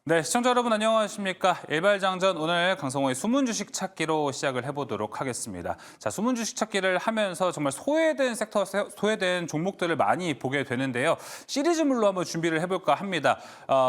네, 시청자 여러분 안녕하십니까? 일발장전 오늘 강성호의 숨은 주식 찾기로 시작을 해보도록 하겠습니다. 자, 숨은 주식 찾기를 하면서 정말 소외된 섹터, 소외된 종목들을 많이 보게 되는데요. 시리즈물로 한번 준비를 해볼까 합니다.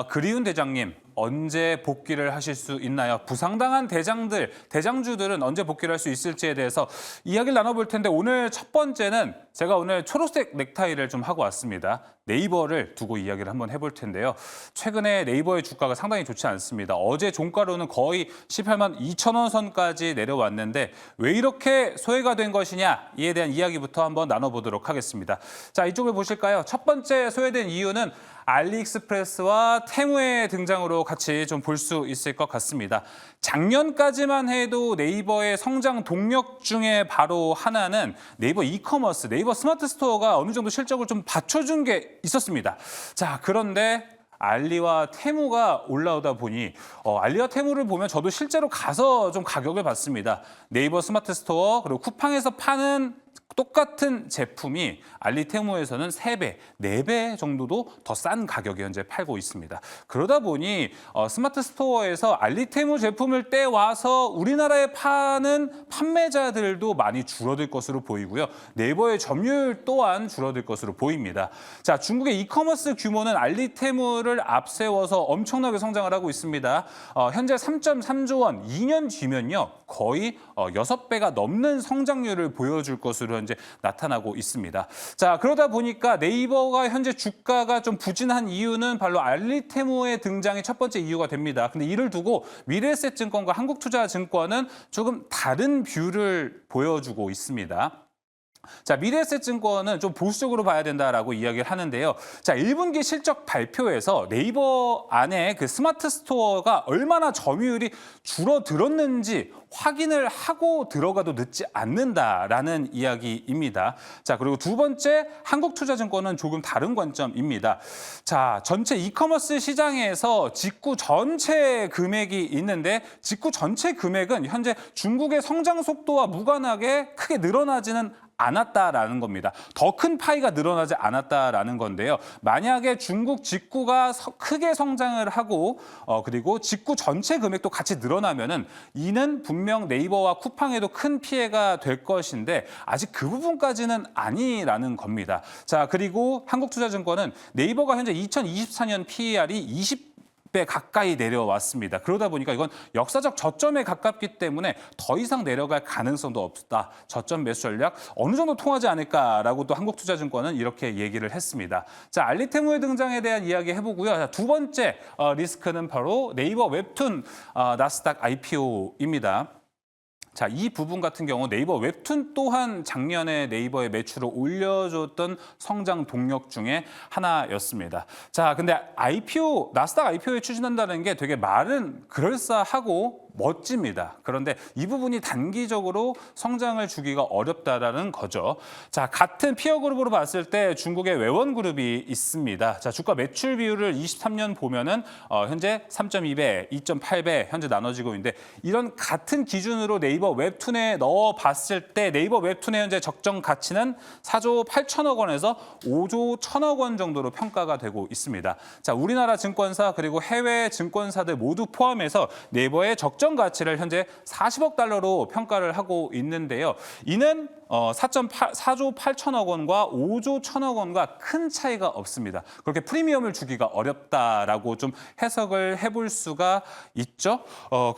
그리운 대장님. 언제 복귀를 하실 수 있나요? 부상당한 대장주들은 언제 복귀를 할 수 있을지에 대해서 이야기를 나눠볼 텐데 오늘 첫 번째는 제가 오늘 초록색 넥타이를 좀 하고 왔습니다. 네이버를 두고 이야기를 한번 해볼 텐데요. 최근에 네이버의 주가가 상당히 좋지 않습니다. 어제 종가로는 거의 18만 2천 원 선까지 내려왔는데 왜 이렇게 소외가 된 것이냐 이에 대한 이야기부터 한번 나눠보도록 하겠습니다. 자, 이쪽을 보실까요? 첫 번째 소외된 이유는 알리익스프레스와 테무의 등장으로 같이 좀 볼 수 있을 것 같습니다. 작년까지만 해도 네이버의 성장 동력 중에 바로 하나는 네이버 이커머스, 네이버 스마트 스토어가 어느 정도 실적을 좀 받쳐준 게 있었습니다. 자, 그런데 알리와 테무가 올라오다 보니 알리와 테무를 보면 저도 실제로 가서 좀 가격을 봤습니다. 네이버 스마트 스토어 그리고 쿠팡에서 파는 똑같은 제품이 알리테무에서는 3배, 4배 정도도 더 싼 가격에 현재 팔고 있습니다. 그러다 보니 스마트 스토어에서 알리테무 제품을 떼와서 우리나라에 파는 판매자들도 많이 줄어들 것으로 보이고요. 네이버의 점유율 또한 줄어들 것으로 보입니다. 자, 중국의 이커머스 규모는 알리테무를 앞세워서 엄청나게 성장을 하고 있습니다. 현재 3.3조 원, 2년 뒤면요. 거의 6배가 넘는 성장률을 보여줄 것으로 현재 나타나고 있습니다. 자, 그러다 보니까 네이버가 현재 주가가 좀 부진한 이유는 바로 알리테무의 등장이 첫 번째 이유가 됩니다. 근데 이를 두고 미래에셋증권과 한국투자증권은 조금 다른 뷰를 보여주고 있습니다. 자, 미래에셋증권은 좀 보수적으로 봐야 된다라고 이야기를 하는데요. 자, 1분기 실적 발표에서 네이버 안에 그 스마트 스토어가 얼마나 점유율이 줄어들었는지 확인을 하고 들어가도 늦지 않는다라는 이야기입니다. 자, 그리고 두 번째 한국투자증권은 조금 다른 관점입니다. 자, 전체 이커머스 시장에서 직구 전체 금액이 있는데 직구 전체 금액은 현재 중국의 성장 속도와 무관하게 크게 늘어나지는 않았다라는 겁니다. 더 큰 파이가 늘어나지 않았다라는 건데요. 만약에 중국 직구가 크게 성장을 하고 그리고 직구 전체 금액도 같이 늘어나면은 이는 분명 네이버와 쿠팡에도 큰 피해가 될 것인데 아직 그 부분까지는 아니라는 겁니다. 자, 그리고 한국투자증권은 네이버가 현재 2024년 PER이 20배 가까이 내려왔습니다. 그러다 보니까 이건 역사적 저점에 가깝기 때문에 더 이상 내려갈 가능성도 없다. 저점 매수 전략 어느 정도 통하지 않을까라고 또 한국투자증권은 이렇게 얘기를 했습니다. 자, 알리테무의 등장에 대한 이야기 해보고요. 자, 두 번째 리스크는 바로 네이버 웹툰 나스닥 IPO입니다. 자, 이 부분 같은 경우 네이버 웹툰 또한 작년에 네이버의 매출을 올려줬던 성장 동력 중에 하나였습니다. 자, 근데 나스닥 IPO에 추진한다는 게 되게 말은 그럴싸하고 멋집니다. 그런데 이 부분이 단기적으로 성장을 주기가 어렵다라는 거죠. 자, 같은 피어 그룹으로 봤을 때 중국의 외원 그룹이 있습니다. 자, 주가 매출 비율을 23년 보면은 현재 3.2배, 2.8배 현재 나눠지고 있는데 이런 같은 기준으로 네이버 웹툰에 넣어 봤을 때 네이버 웹툰의 현재 적정 가치는 4조 8천억 원에서 5조 1천억 원 정도로 평가가 되고 있습니다. 자, 우리나라 증권사 그리고 해외 증권사들 모두 포함해서 네이버의 적정 가치를 현재 40억 달러로 평가를 하고 있는데요. 이는 4조 8천억 원과 5조 1천억 원과 큰 차이가 없습니다. 그렇게 프리미엄을 주기가 어렵다라고 좀 해석을 해볼 수가 있죠.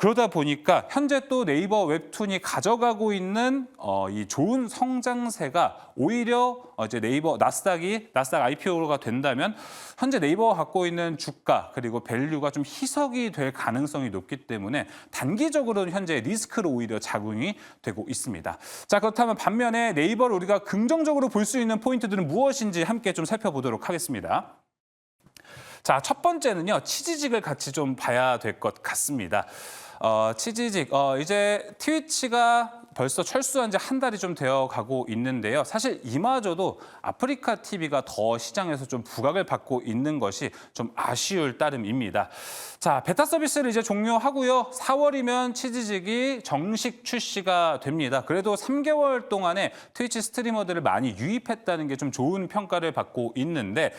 그러다 보니까 현재 또 네이버 웹툰이 가져가고 있는 이 좋은 성장세가 오히려 이제 네이버 나스닥 IPO가 된다면 현재 네이버가 갖고 있는 주가 그리고 밸류가 좀 희석이 될 가능성이 높기 때문에 단기적으로는 현재 리스크로 오히려 작용이 되고 있습니다. 자, 그렇다면 반면에 네이버를 우리가 긍정적으로 볼 수 있는 포인트들은 무엇인지 함께 좀 살펴보도록 하겠습니다. 자, 첫 번째는요, 치지직을 같이 좀 봐야 될 것 같습니다. 치지직, 이제 트위치가 벌써 철수한 지 한 달이 좀 되어 가고 있는데요. 사실 이마저도 아프리카 TV가 더 시장에서 좀 부각을 받고 있는 것이 좀 아쉬울 따름입니다. 자, 베타 서비스를 이제 종료하고요. 4월이면 치즈직이 정식 출시가 됩니다. 그래도 3개월 동안에 트위치 스트리머들을 많이 유입했다는 게 좀 좋은 평가를 받고 있는데,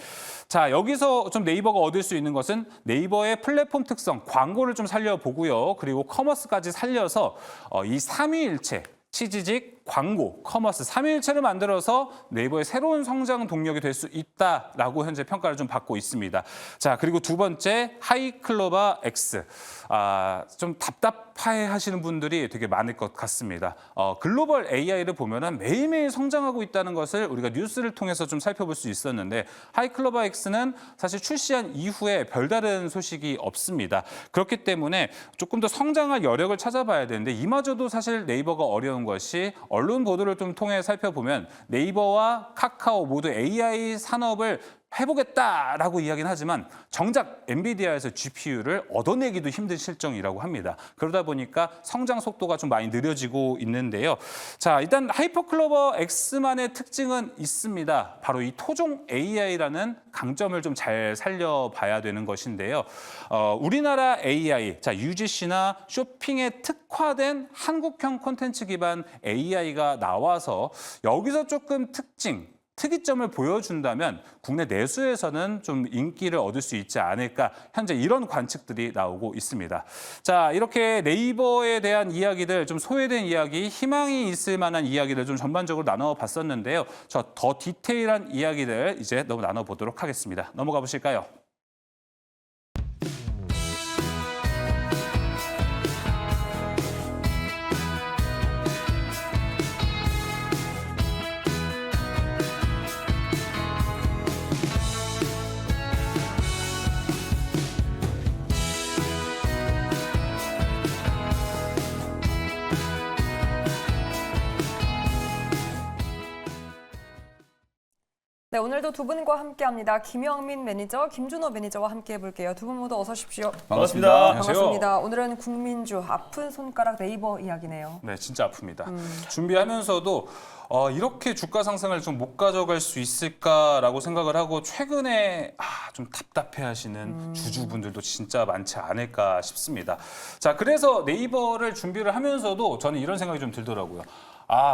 자, 여기서 좀 네이버가 얻을 수 있는 것은 네이버의 플랫폼 특성, 광고를 좀 살려보고요. 그리고 커머스까지 살려서 이 삼위일체, 치즈직, 광고, 커머스, 삼위일체를 만들어서 네이버의 새로운 성장 동력이 될 수 있다라고 현재 평가를 좀 받고 있습니다. 자, 그리고 두 번째, 하이클로바 X. 좀 답답해 하시는 분들이 되게 많을 것 같습니다. 글로벌 AI를 보면은 매일매일 성장하고 있다는 것을 우리가 뉴스를 통해서 좀 살펴볼 수 있었는데, 하이클로바 X는 사실 출시한 이후에 별다른 소식이 없습니다. 그렇기 때문에 조금 더 성장할 여력을 찾아봐야 되는데, 이마저도 사실 네이버가 어려운 것이, 언론 보도를 좀 통해 살펴보면 네이버와 카카오 모두 AI 산업을 해보겠다라고 이야기는 하지만 정작 엔비디아에서 GPU를 얻어내기도 힘든 실정이라고 합니다. 그러다 보니까 성장 속도가 좀 많이 느려지고 있는데요. 자, 일단 하이퍼클로버 X만의 특징은 있습니다. 바로 이 토종 AI라는 강점을 좀 잘 살려봐야 되는 것인데요. 우리나라 AI, 자, UGC나 쇼핑에 특화된 한국형 콘텐츠 기반 AI가 나와서 여기서 조금 특이점을 보여준다면 국내 내수에서는 좀 인기를 얻을 수 있지 않을까, 현재 이런 관측들이 나오고 있습니다. 자, 이렇게 네이버에 대한 이야기들, 좀 소외된 이야기, 희망이 있을 만한 이야기들 좀 전반적으로 나눠봤었는데요. 저 더 디테일한 이야기들 이제 너무 나눠보도록 하겠습니다. 넘어가 보실까요? 네, 오늘도 두 분과 함께합니다. 김영민 매니저, 김준호 매니저와 함께 해볼게요. 두 분 모두 어서 오십시오. 반갑습니다. 반갑습니다. 오늘은 국민주, 아픈 손가락 네이버 이야기네요. 네, 진짜 아픕니다. 준비하면서도 이렇게 주가 상승을 좀 못 가져갈 수 있을까라고 생각을 하고, 최근에 좀 답답해하시는 주주분들도 진짜 많지 않을까 싶습니다. 자, 그래서 네이버를 준비를 하면서도 저는 이런 생각이 좀 들더라고요.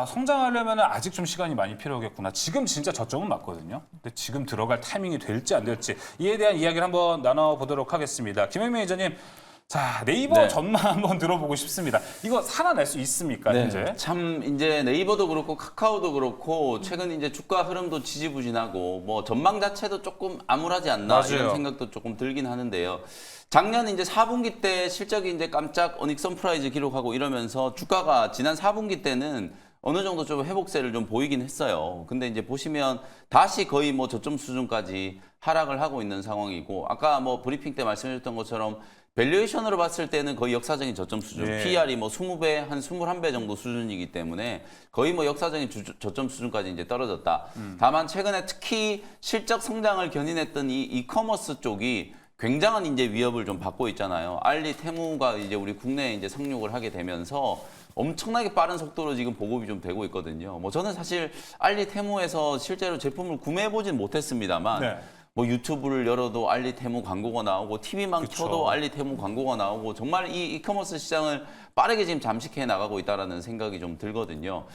성장하려면 아직 좀 시간이 많이 필요하겠구나. 지금 진짜 저점은 맞거든요. 근데 지금 들어갈 타이밍이 될지 안 될지, 이에 대한 이야기를 한번 나눠보도록 하겠습니다. 김영민 매니저님, 자, 네이버 전망 한번 들어보고 싶습니다. 이거 살아날 수 있습니까, 현재? 참 이제 네이버도 그렇고 카카오도 그렇고 최근 이제 주가 흐름도 지지부진하고 뭐 전망 자체도 조금 암울하지 않나, 맞아요. 이런 생각도 조금 들긴 하는데요. 작년 이제 4분기 때 실적이 이제 깜짝 어닉 서프라이즈 기록하고 이러면서 주가가 지난 4분기 때는 어느 정도 좀 회복세를 좀 보이긴 했어요. 근데 이제 보시면 다시 거의 뭐 저점 수준까지 하락을 하고 있는 상황이고, 아까 뭐 브리핑 때 말씀해줬던 것처럼 밸류에이션으로 봤을 때는 거의 역사적인 저점 수준, PR이 뭐 20배, 한 21배 정도 수준이기 때문에 거의 뭐 역사적인 저점 수준까지 이제 떨어졌다. 다만 최근에 특히 실적 성장을 견인했던 이 이커머스 쪽이 굉장한 이제 위협을 좀 받고 있잖아요. 알리, 테무가 이제 우리 국내에 이제 상륙을 하게 되면서 엄청나게 빠른 속도로 지금 보급이 좀 되고 있거든요. 뭐 저는 사실 알리, 테무에서 실제로 제품을 구매해 보진 못했습니다만, 뭐 유튜브를 열어도 알리, 테무 광고가 나오고, TV만 켜도 알리, 테무 광고가 나오고, 정말 이 이커머스 시장을 빠르게 지금 잠식해 나가고 있다는 생각이 좀 들거든요.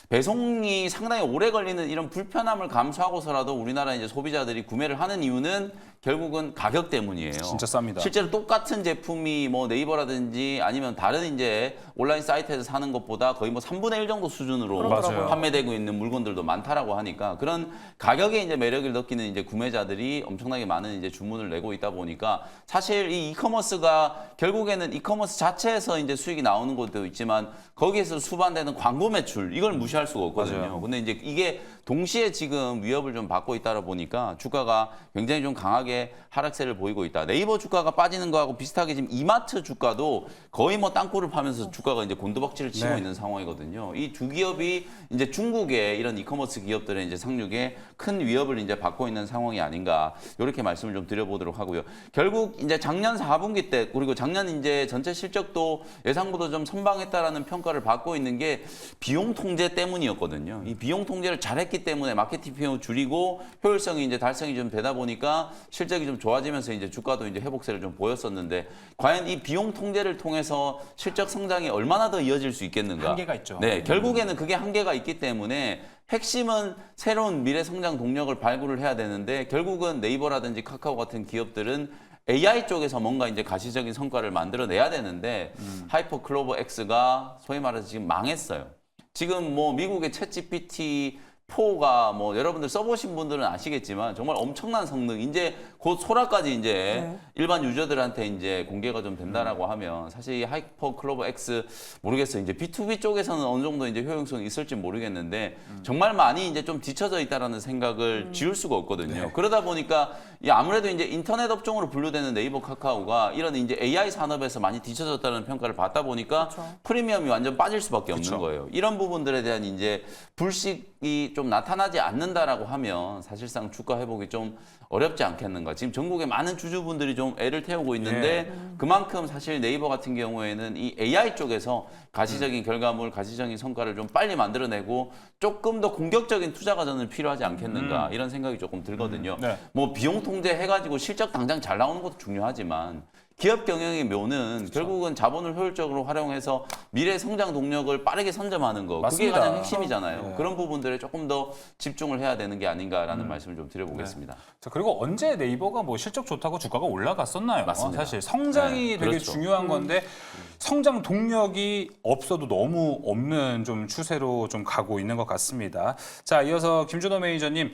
배송이 상당히 오래 걸리는 이런 불편함을 감수하고서라도 우리나라 이제 소비자들이 구매를 하는 이유는 결국은 가격 때문이에요. 진짜 쌉니다. 실제로 똑같은 제품이 뭐 네이버라든지 아니면 다른 이제 온라인 사이트에서 사는 것보다 거의 뭐 3분의 1 정도 수준으로 맞아요. 판매되고 있는 물건들도 많다라고 하니까, 그런 가격에 이제 매력을 느끼는 이제 구매자들이 엄청나게 많은 이제 주문을 내고 있다 보니까, 사실 이 이커머스가 결국에는 이커머스 자체에서 이제 수익이 나오는 것도 있지만 거기에서 수반되는 광고 매출, 이걸 무시할 수가 없거든요. 맞아요. 근데 이제 이게 동시에 지금 위협을 좀 받고 있다 보니까 주가가 굉장히 좀 강하게 하락세를 보이고 있다. 네이버 주가가 빠지는 거하고 비슷하게 지금 이마트 주가도 거의 뭐 땅굴을 파면서 주가가 이제 곤두박질을 치고 있는 상황이거든요. 이 두 기업이 이제 중국의 이런 이커머스 기업들의 이제 상륙에 큰 위협을 이제 받고 있는 상황이 아닌가, 이렇게 말씀을 좀 드려보도록 하고요. 결국 이제 작년 4분기 때, 그리고 작년 작년 이제 전체 실적도 예상보다 좀 선방했다라는 평가를 받고 있는 게 비용 통제 때문이었거든요. 이 비용 통제를 잘했기 때문에 마케팅 비용 줄이고 효율성이 이제 달성이 좀 되다 보니까 실적이 좀 좋아지면서 이제 주가도 이제 회복세를 좀 보였었는데 과연 이 비용 통제를 통해서 실적 성장이 얼마나 더 이어질 수 있겠는가? 한계가 있죠. 네, 결국에는 그게 한계가 있기 때문에 핵심은 새로운 미래 성장 동력을 발굴을 해야 되는데 결국은 네이버라든지 카카오 같은 기업들은 AI 쪽에서 뭔가 이제 가시적인 성과를 만들어내야 되는데 하이퍼 클로버 X가 소위 말해서 지금 망했어요. 지금 뭐 미국의 챗 GPT 4가 뭐 여러분들 써보신 분들은 아시겠지만 정말 엄청난 성능, 이제 곧 소라까지 이제 일반 유저들한테 이제 공개가 좀 된다라고 하면 사실 이 하이퍼 클로버 X 모르겠어요. 이제 B2B 쪽에서는 어느 정도 이제 효용성이 있을지 모르겠는데 정말 많이 이제 좀 뒤쳐져 있다라는 생각을 지울 수가 없거든요. 그러다 보니까 이 아무래도 이제 인터넷 업종으로 분류되는 네이버 카카오가 이런 이제 AI 산업에서 많이 뒤쳐졌다는 평가를 받다 보니까 프리미엄이 완전 빠질 수밖에 없는 거예요. 이런 부분들에 대한 이제 불식이 좀 나타나지 않는다라고 하면 사실상 주가 회복이 좀 어렵지 않겠는가. 지금 전국에 많은 주주분들이 좀 애를 태우고 있는데 그만큼 사실 네이버 같은 경우에는 이 AI 쪽에서 가시적인 결과물, 가시적인 성과를 좀 빨리 만들어내고 조금 더 공격적인 투자 과정이 필요하지 않겠는가 이런 생각이 조금 들거든요. 뭐 비용 통제 해가지고 실적 당장 잘 나오는 것도 중요하지만 기업 경영의 묘는 결국은 자본을 효율적으로 활용해서 미래 성장 동력을 빠르게 선점하는 거. 맞습니다. 그게 가장 핵심이잖아요. 그런 부분들에 조금 더 집중을 해야 되는 게 아닌가라는 말씀을 좀 드려보겠습니다. 자, 그리고 언제 네이버가 뭐 실적 좋다고 주가가 올라갔었나요? 맞습니다. 사실 성장이 되게 그렇죠. 중요한 건데 성장 동력이 없어도 너무 없는 좀 추세로 좀 가고 있는 것 같습니다. 자, 이어서 김준호 매니저님,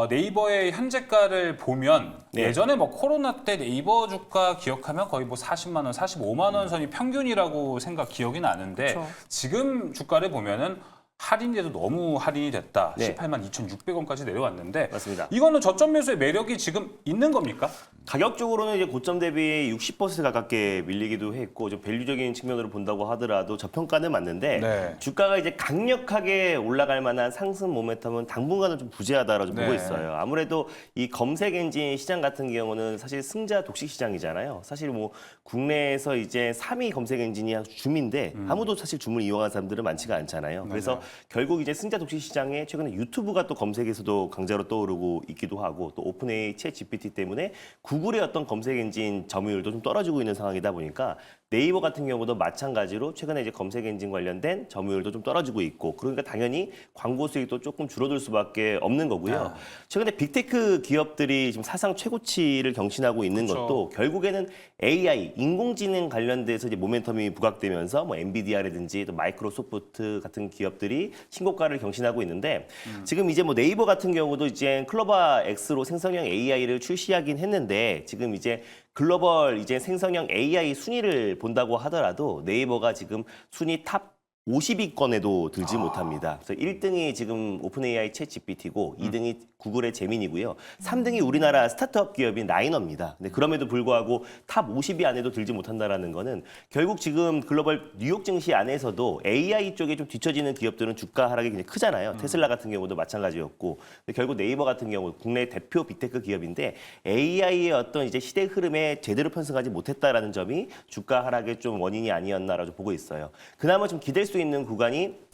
네이버의 현재가를 보면 예전에 뭐 코로나 때 네이버 주가 기억하면 거의 뭐 40만 원, 45만 원 선이 평균이라고 기억이 나는데 그렇죠. 지금 주가를 보면은 할인돼도 너무 할인이 됐다. 네. 18만 2,600원까지 내려왔는데 맞습니다. 이거는 저점 매수의 매력이 지금 있는 겁니까? 가격적으로는 이제 고점 대비 60% 가깝게 밀리기도 했고 좀 밸류적인 측면으로 본다고 하더라도 저평가는 맞는데 네. 주가가 이제 강력하게 올라갈 만한 상승 모멘텀은 당분간은 좀 부재하다라고 좀 보고 네. 있어요. 아무래도 이 검색 엔진 시장 같은 경우는 사실 승자 독식 시장이잖아요. 사실 뭐 국내에서 이제 3위 검색 엔진이 줌인데 아무도 사실 줌을 이용한 사람들은 많지가 않잖아요. 그래서 결국 이제 승자 독식 시장에 최근에 유튜브가 또 검색에서도 강자로 떠오르고 있기도 하고 또 오픈 AI 챗 GPT 때문에 구글의 어떤 검색 엔진 점유율도 좀 떨어지고 있는 상황이다 보니까 네이버 같은 경우도 마찬가지로 최근에 이제 검색 엔진 관련된 점유율도 좀 떨어지고 있고 그러니까 당연히 광고 수익도 조금 줄어들 수밖에 없는 거고요. 최근에 빅테크 기업들이 지금 사상 최고치를 경신하고 있는 그렇죠. 것도 결국에는 AI, 인공지능 관련돼서 이제 모멘텀이 부각되면서 뭐 엔비디아라든지 또 마이크로소프트 같은 기업들이 신고가를 경신하고 있는데 지금 이제 뭐 네이버 같은 경우도 이제 클로바 X로 생성형 AI를 출시하긴 했는데 지금 이제 글로벌 이제 생성형 AI 순위를 본다고 하더라도 네이버가 지금 순위 탑 50위권에도 들지 못합니다. 그래서 1등이 지금 오픈 AI 챗 GPT고 2등이 구글의 제민이고요. 3등이 우리나라 스타트업 기업인 라이너입니다. 근데 그럼에도 불구하고 탑 50위 안에도 들지 못한다라는 거는 결국 지금 글로벌 뉴욕 증시 안에서도 AI 쪽에 좀 뒤처지는 기업들은 주가 하락이 굉장히 크잖아요. 테슬라 같은 경우도 마찬가지였고. 근데 결국 네이버 같은 경우 국내 대표 빅테크 기업인데 AI의 어떤 이제 시대 흐름에 제대로 편승하지 못했다라는 점이 주가 하락의 좀 원인이 아니었나라고 보고 있어요. 그나마 좀 기댈 수 있는 구간이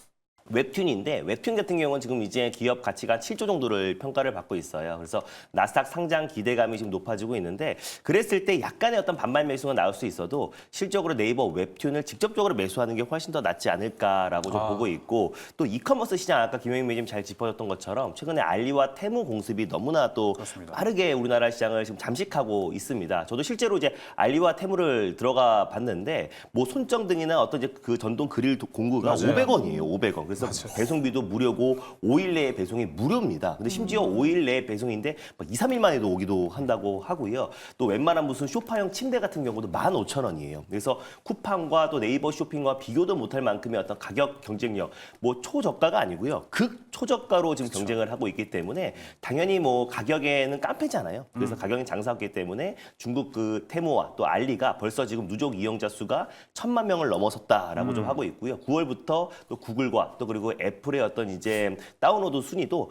웹툰인데 웹툰 같은 경우는 지금 이제 기업 가치가 7조 정도를 평가를 받고 있어요. 그래서 나스닥 상장 기대감이 지금 높아지고 있는데 그랬을 때 약간의 어떤 반발 매수가 나올 수 있어도 실적으로 네이버 웹툰을 직접적으로 매수하는 게 훨씬 더 낫지 않을까라고 좀 보고 있고 또 이커머스 시장 아까 김영민 매니저님 잘 짚어줬던 것처럼 최근에 알리와 테무 공습이 너무나 또 그렇습니다. 빠르게 우리나라 시장을 지금 잠식하고 있습니다. 저도 실제로 이제 알리와 테무를 들어가 봤는데 뭐 손정 등이나 어떤 이제 그 전동 그릴 공구가 맞아요. 500원이에요. 500원. 그래서 배송비도 무료고 5일 내에 배송이 무료입니다. 근데 심지어 5일 내에 배송인데 막 2, 3일 만에도 오기도 한다고 하고요. 또 웬만한 무슨 소파형 침대 같은 경우도 15,000원이에요. 그래서 쿠팡과 또 네이버 쇼핑과 비교도 못할 만큼의 어떤 가격 경쟁력, 뭐 초저가가 아니고요. 극 초저가로 지금 경쟁을 하고 있기 때문에 당연히 뭐 가격에는 깡패잖아요. 그래서 가격이 장사했기 때문에 중국 그 테무와 또 알리가 벌써 지금 누적 이용자 수가 1,000만 명을 넘어섰다라고 좀 하고 있고요. 9월부터 또 구글과 또 또 그리고 애플의 어떤 이제 다운로드 순위도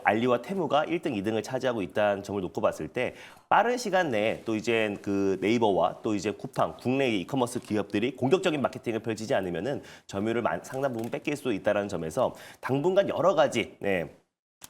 알리와 테무가 1등, 2등을 차지하고 있다는 점을 놓고 봤을 때 빠른 시간 내에 또 이제 그 네이버와 또 이제 쿠팡 국내 이커머스 기업들이 공격적인 마케팅을 펼치지 않으면은 점유율을 상당 부분 뺏길 수도 있다는 점에서 당분간 여러 가지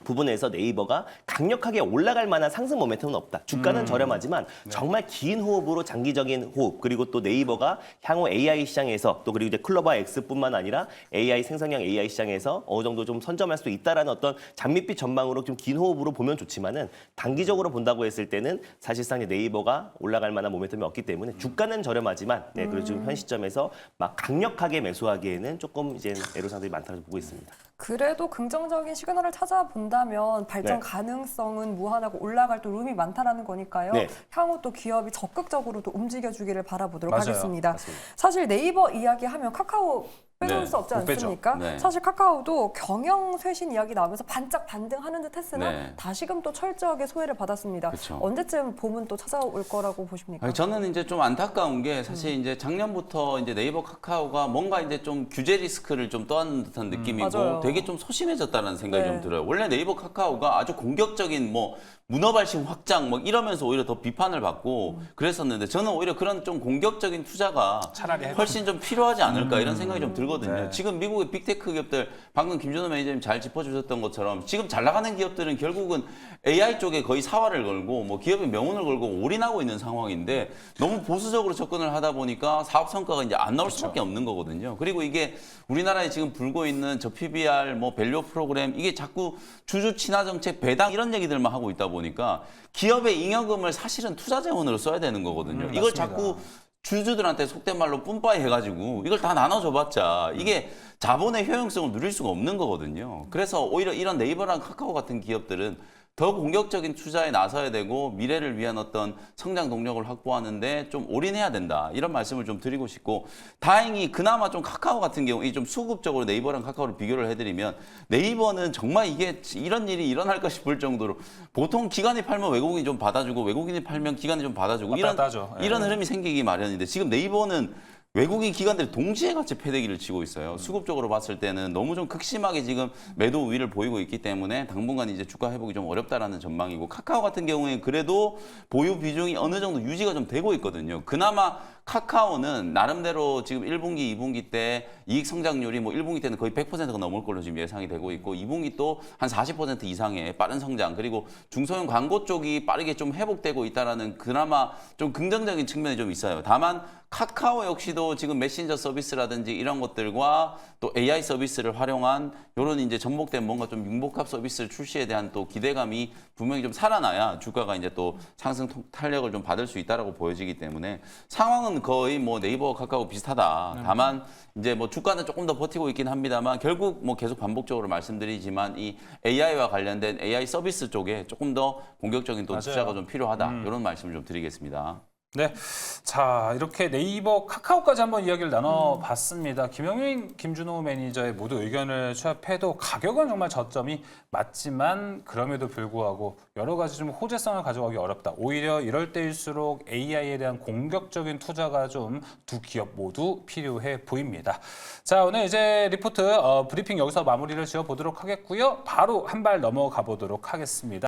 부분에서 네이버가 강력하게 올라갈 만한 상승 모멘텀은 없다. 주가는 저렴하지만 정말 긴 호흡으로 장기적인 호흡 그리고 또 네이버가 향후 AI 시장에서 또 그리고 이제 클로버 X뿐만 아니라 AI 생성형 AI 시장에서 어느 정도 좀 선점할 수 있다라는 어떤 장밋빛 전망으로 좀 긴 호흡으로 보면 좋지만은 단기적으로 본다고 했을 때는 사실상 네이버가 올라갈 만한 모멘텀이 없기 때문에 주가는 저렴하지만 그리고 지금 현 시점에서 막 강력하게 매수하기에는 조금 이제 애로사항들이 많다고 보고 있습니다. 그래도 긍정적인 시그널을 찾아본다면 발전 네. 가능성은 무한하고 올라갈 또 룸이 많다라는 거니까요. 네. 향후 또 기업이 적극적으로 또 움직여주기를 바라보도록 맞아요. 하겠습니다. 맞습니다. 사실 네이버 이야기하면 카카오 빼놓을 네, 수 없지 못 빼죠. 않습니까? 네. 사실 카카오도 경영 쇄신 이야기 나오면서 반짝 반등하는 듯 했으나 네. 다시금 또 철저하게 소외를 받았습니다. 그쵸. 언제쯤 봄은 또 찾아올 거라고 보십니까? 아니, 저는 이제 좀 안타까운 게 사실 이제 작년부터 이제 네이버 카카오가 뭔가 이제 좀 규제 리스크를 좀 떠안는 듯한 느낌이고 맞아요. 되게 좀 소심해졌다는 생각이 네. 좀 들어요. 원래 네이버 카카오가 아주 공격적인 뭐 문어발식 확장 뭐 이러면서 오히려 더 비판을 받고 그랬었는데 저는 오히려 그런 좀 공격적인 투자가 차라리 훨씬 좀 필요하지 않을까 이런 생각이 좀 들거든요. 네. 지금 미국의 빅테크 기업들 방금 김준호 매니저님 잘 짚어주셨던 것처럼 지금 잘 나가는 기업들은 결국은 AI 쪽에 거의 사활을 걸고 뭐 기업의 명운을 걸고 올인하고 있는 상황인데 너무 보수적으로 접근을 하다 보니까 사업 성과가 이제 안 나올 수밖에 없는 거거든요. 그리고 이게 우리나라에 지금 불고 있는 저 PBR 뭐 밸류 프로그램 이게 자꾸 주주 친화 정책 배당 이런 얘기들만 하고 있다 보니까 기업의 잉여금을 사실은 투자 재원으로 써야 되는 거거든요. 이걸 맞습니다. 자꾸 주주들한테 속된 말로 뿜빠이 해가지고 이걸 다 나눠줘봤자 이게 자본의 효용성을 누릴 수가 없는 거거든요. 그래서 오히려 이런 네이버랑 카카오 같은 기업들은 더 공격적인 투자에 나서야 되고 미래를 위한 어떤 성장 동력을 확보하는데 좀 올인해야 된다. 이런 말씀을 좀 드리고 싶고 다행히 그나마 좀 카카오 같은 경우 좀 수급적으로 네이버랑 카카오를 비교를 해드리면 네이버는 정말 이게 이런 일이 일어날까 싶을 정도로 보통 기관이 팔면 외국인이 좀 받아주고 외국인이 팔면 기관이 좀 받아주고 왔다 갔다 하죠. 예. 이런 흐름이 생기기 마련인데 지금 네이버는 외국인 기관들이 동시에 같이 패대기를 치고 있어요. 수급적으로 봤을 때는 너무 좀 극심하게 지금 매도 우위를 보이고 있기 때문에 당분간 이제 주가 회복이 좀 어렵다라는 전망이고 카카오 같은 경우에 그래도 보유 비중이 어느 정도 유지가 좀 되고 있거든요. 그나마 카카오는 나름대로 지금 1분기, 2분기 때 이익 성장률이 뭐 1분기 때는 거의 100%가 넘을 걸로 지금 예상이 되고 있고 2분기 또 한 40% 이상의 빠른 성장 그리고 중소형 광고 쪽이 빠르게 좀 회복되고 있다라는 그나마 좀 긍정적인 측면이 좀 있어요. 다만 카카오 역시도 지금 메신저 서비스라든지 이런 것들과 또 AI 서비스를 활용한 이런 이제 접목된 뭔가 좀 융복합 서비스 출시에 대한 또 기대감이 분명히 좀 살아나야 주가가 이제 또 상승 탄력을 좀 받을 수 있다라고 보여지기 때문에 상황은 거의 뭐 네이버와 카카오 비슷하다. 다만 이제 뭐 주가는 조금 더 버티고 있긴 합니다만 결국 뭐 계속 반복적으로 말씀드리지만 이 AI와 관련된 AI 서비스 쪽에 조금 더 공격적인 또 맞아요. 투자가 좀 필요하다. 이런 말씀을 좀 드리겠습니다. 네, 자 이렇게 네이버, 카카오까지 한번 이야기를 나눠봤습니다. 김영민, 김준호 매니저의 모두 의견을 취합해도 가격은 정말 저점이 맞지만 그럼에도 불구하고 여러 가지 좀 호재성을 가져가기 어렵다. 오히려 이럴 때일수록 AI에 대한 공격적인 투자가 좀 두 기업 모두 필요해 보입니다. 자 오늘 이제 리포트 브리핑 여기서 마무리를 지어보도록 하겠고요. 바로 한 발 넘어가 보도록 하겠습니다.